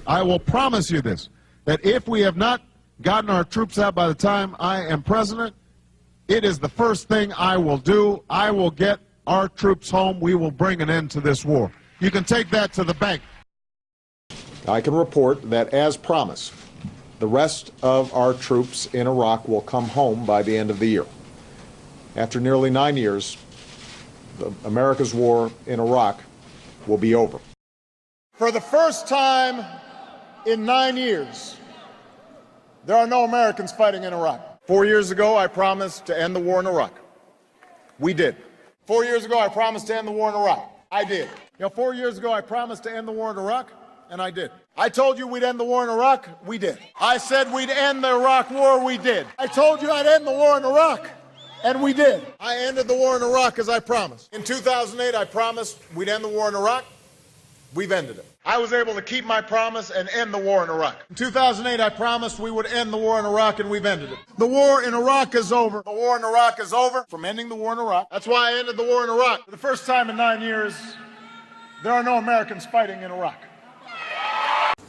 I will promise you this, that if we have not gotten our troops out by the time I am president, it is the first thing I will do. I will get our troops home. We will bring an end to this war. You can take that to the bank. I can report that, as promised, the rest of our troops in Iraq will come home by the end of the year. After nearly 9 years, America's war in Iraq will be over. For the first time in 9 years, there are no Americans fighting in Iraq. 4 years ago, I promised to end the war in Iraq. We did. 4 years ago, I promised to end the war in Iraq. I did. 4 years ago, I promised to end the war in Iraq, and I did. I told you we'd end the war in Iraq. We did. I said we'd end the Iraq war. We did. I told you I'd end the war in Iraq, and we did. I ended the war in Iraq as I promised. In 2008, I promised we'd end the war in Iraq. We've ended it. I was able to keep my promise and end the war in Iraq. In 2008, I promised we would end the war in Iraq, and we've ended it. The war in Iraq is over. The war in Iraq is over from ending the war in Iraq. That's why I ended the war in Iraq. For the first time in 9 years, there are no Americans fighting in Iraq.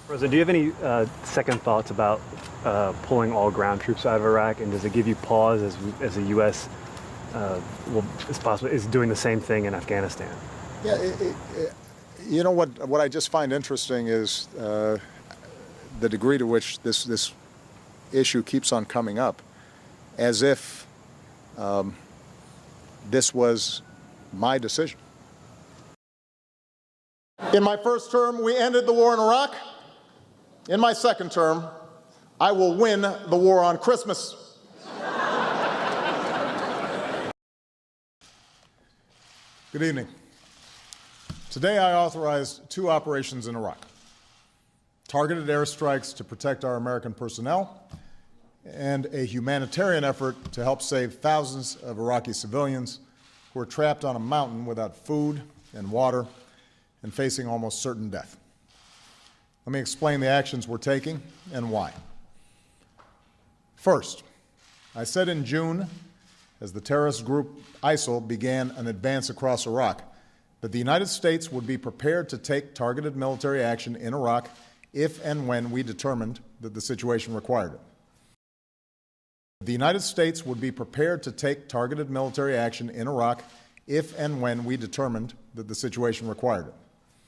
President, do you have any second thoughts about pulling all ground troops out of Iraq, and does it give you pause as the U.S. is doing the same thing in Afghanistan? Yeah, you know what I just find interesting is the degree to which this issue keeps on coming up, as if this was my decision. In my first term, we ended the war in Iraq. In my second term, I will win the war on Christmas. Good evening. Today I authorized 2 operations in Iraq: targeted airstrikes to protect our American personnel, and a humanitarian effort to help save thousands of Iraqi civilians who are trapped on a mountain without food and water and facing almost certain death. Let me explain the actions we're taking and why. First, I said in June, as the terrorist group ISIL began an advance across Iraq, that the United States would be prepared to take targeted military action in Iraq if and when we determined that the situation required it. The United States would be prepared to take targeted military action in Iraq if and when we determined that the situation required it.